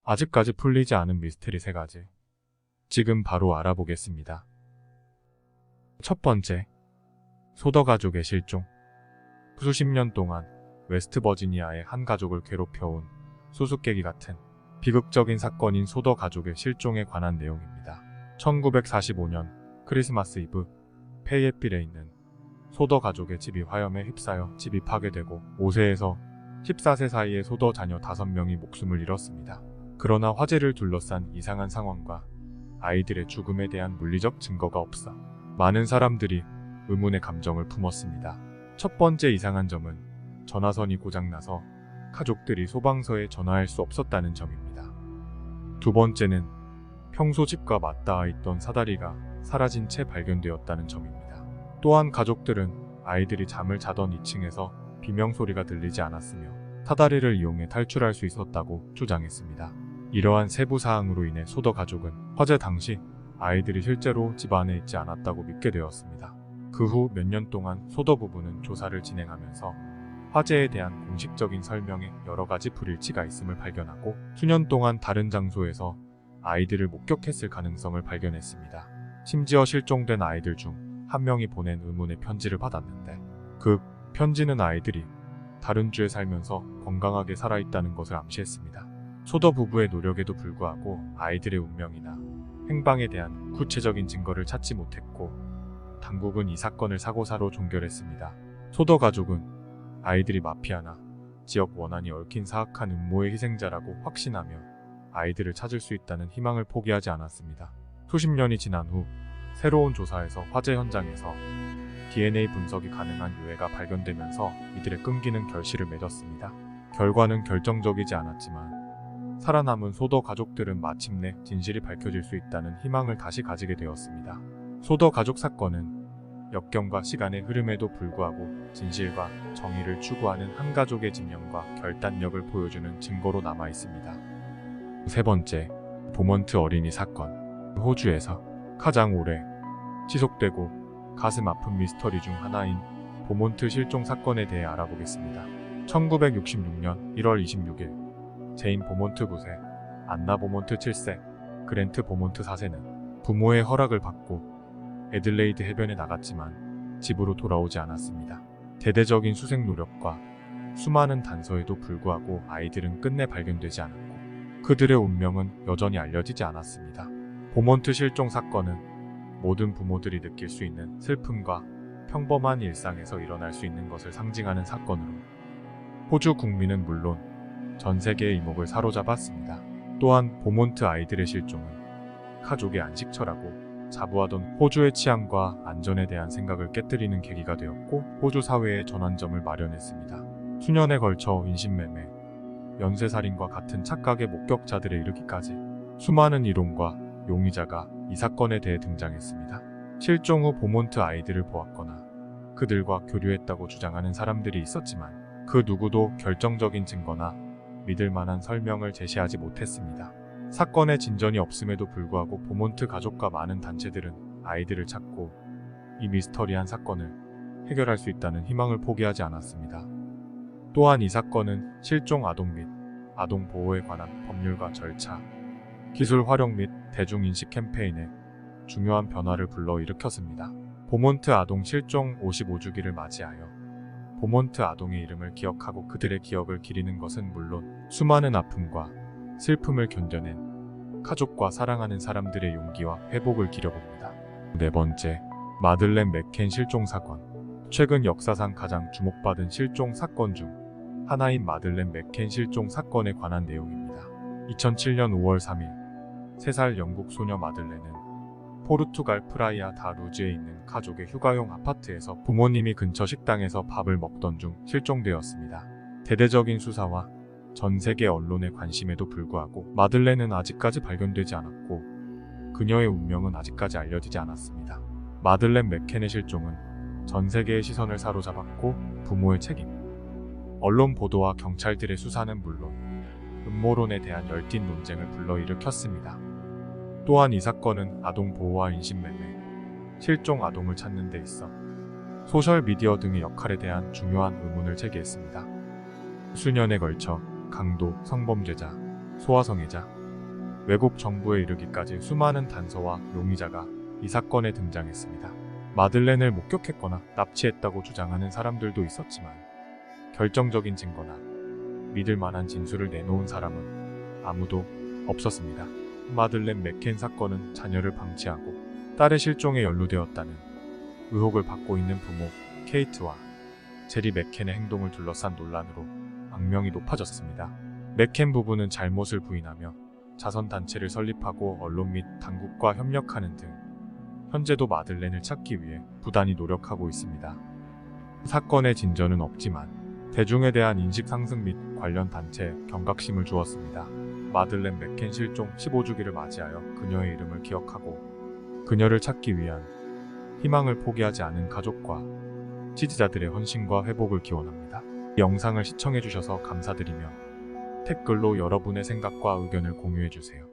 아직까지 풀리지 않은 미스테리 3가지. 지금 바로 알아보겠습니다. 첫 번째, 소더 가족의 실종. 수십 년 동안 웨스트버지니아의 한 가족을 괴롭혀온 수수께끼 같은 비극적인 사건인 소더 가족의 실종에 관한 내용입니다. 1945년 크리스마스 이브, 페이옓빌에 있는 소더 가족의 집이 화염에 휩싸여 집이 파괴되고 5세에서 14세 사이의 소더 자녀 5명이 목숨을 잃었습니다. 그러나 화재를 둘러싼 이상한 상황과 아이들의 죽음에 대한 물리적 증거가 없어 많은 사람들이 의문의 감정을 품었습니다. 첫 번째 이상한 점은 전화선이 고장나서 가족들이 소방서에 전화할 수 없었다는 점입니다. 두 번째는 평소 집과 맞닿아 있던 사다리가 사라진 채 발견되었다는 점입니다. 또한 가족들은 아이들이 잠을 자던 2층에서 비명소리가 들리지 않았으며 사다리를 이용해 탈출할 수 있었다고 주장했습니다. 이러한 세부 사항으로 인해 소더 가족은 화재 당시 아이들이 실제로 집 안에 있지 않았다고 믿게 되었습니다. 그 후 몇 년 동안 소더 부부는 조사를 진행하면서 화재에 대한 공식적인 설명에 여러 가지 불일치가 있음을 발견하고 수년 동안 다른 장소에서 아이들을 목격했을 가능성을 발견했습니다. 심지어 실종된 아이들 중 한 명이 보낸 의문의 편지를 받았는데 그 편지는 아이들이 다른 주에 살면서 건강하게 살아있다는 것을 암시했습니다. 소더 부부의 노력에도 불구하고 아이들의 운명이나 행방에 대한 구체적인 증거를 찾지 못했고 당국은 이 사건을 사고사로 종결했습니다. 소더 가족은 아이들이 마피아나 지역 원한이 얽힌 사악한 음모의 희생자라고 확신하며 아이들을 찾을 수 있다는 희망을 포기하지 않았습니다. 수십 년이 지난 후 새로운 조사에서 화재 현장에서 DNA 분석이 가능한 유해가 발견되면서 이들의 끈기는 결실을 맺었습니다. 결과는 결정적이지 않았지만 살아남은 소더 가족들은 마침내 진실이 밝혀질 수 있다는 희망을 다시 가지게 되었습니다. 소더 가족 사건은 역경과 시간의 흐름에도 불구하고 진실과 정의를 추구하는 한 가족의 집념과 결단력을 보여주는 증거로 남아 있습니다. 세 번째, 보먼트 어린이 사건. 호주에서 가장 오래 지속되고 가슴 아픈 미스터리 중 하나인 보몬트 실종 사건에 대해 알아보겠습니다. 1966년 1월 26일 제인 보몬트 9세, 안나 보몬트 7세, 그랜트 보몬트 4세는 부모의 허락을 받고 애들레이드 해변에 나갔지만 집으로 돌아오지 않았습니다. 대대적인 수색 노력과 수많은 단서에도 불구하고 아이들은 끝내 발견되지 않았고 그들의 운명은 여전히 알려지지 않았습니다. 보몬트 실종 사건은 모든 부모들이 느낄 수 있는 슬픔과 평범한 일상에서 일어날 수 있는 것을 상징하는 사건으로 호주 국민은 물론 전 세계의 이목을 사로잡았습니다. 또한 보몬트 아이들의 실종은 가족의 안식처라고 자부하던 호주의 치안과 안전에 대한 생각을 깨뜨리는 계기가 되었고 호주 사회의 전환점을 마련했습니다. 수년에 걸쳐 인신매매, 연쇄살인과 같은 착각의 목격자들에 이르기까지 수많은 이론과 용의자가 이 사건에 대해 등장했습니다. 실종 후 보몬트 아이들을 보았거나 그들과 교류했다고 주장하는 사람들이 있었지만 그 누구도 결정적인 증거나 믿을 만한 설명을 제시하지 못했습니다. 사건의 진전이 없음에도 불구하고 보몬트 가족과 많은 단체들은 아이들을 찾고 이 미스터리한 사건을 해결할 수 있다는 희망을 포기하지 않았습니다. 또한 이 사건은 실종 아동 및 아동 보호에 관한 법률과 절차, 기술 활용 및 대중인식 캠페인에 중요한 변화를 불러일으켰습니다. 보몬트 아동 실종 55주기를 맞이하여 보몬트 아동의 이름을 기억하고 그들의 기억을 기리는 것은 물론 수많은 아픔과 슬픔을 견뎌낸 가족과 사랑하는 사람들의 용기와 회복을 기려봅니다. 네 번째, 마들렌 맥켄 실종 사건. 최근 역사상 가장 주목받은 실종 사건 중 하나인 마들렌 맥켄 실종 사건에 관한 내용입니다. 2007년 5월 3일 3살 영국 소녀 마들렌은 포르투갈 프라이아 다 루즈에 있는 가족의 휴가용 아파트에서 부모님이 근처 식당에서 밥을 먹던 중 실종되었습니다. 대대적인 수사와 전 세계 언론의 관심에도 불구하고 마들렌은 아직까지 발견되지 않았고 그녀의 운명은 아직까지 알려지지 않았습니다. 마들렌 맥켄의 실종은 전 세계의 시선을 사로잡았고 부모의 책임, 언론 보도와 경찰들의 수사는 물론 음모론에 대한 열띤 논쟁을 불러일으켰습니다. 또한 이 사건은 아동 보호와 인신매매, 실종 아동을 찾는 데 있어 소셜미디어 등의 역할에 대한 중요한 의문을 제기했습니다. 수년에 걸쳐 강도, 성범죄자, 소아성애자, 외국 정부에 이르기까지 수많은 단서와 용의자가 이 사건에 등장했습니다. 마들렌을 목격했거나 납치했다고 주장하는 사람들도 있었지만 결정적인 증거나 믿을 만한 진술을 내놓은 사람은 아무도 없었습니다. 마들렌 맥켄 사건은 자녀를 방치하고 딸의 실종에 연루되었다는 의혹을 받고 있는 부모 케이트와 제리 맥켄의 행동을 둘러싼 논란으로 악명이 높아졌습니다. 맥켄 부부는 잘못을 부인하며 자선단체를 설립하고 언론 및 당국과 협력하는 등 현재도 마들렌을 찾기 위해 부단히 노력하고 있습니다. 사건의 진전은 없지만 대중에 대한 인식 상승 및 관련 단체에 경각심을 주었습니다. 마들렌 맥켄 실종 15주기를 맞이하여 그녀의 이름을 기억하고 그녀를 찾기 위한 희망을 포기하지 않은 가족과 지지자들의 헌신과 회복을 기원합니다. 이 영상을 시청해주셔서 감사드리며 댓글로 여러분의 생각과 의견을 공유해주세요.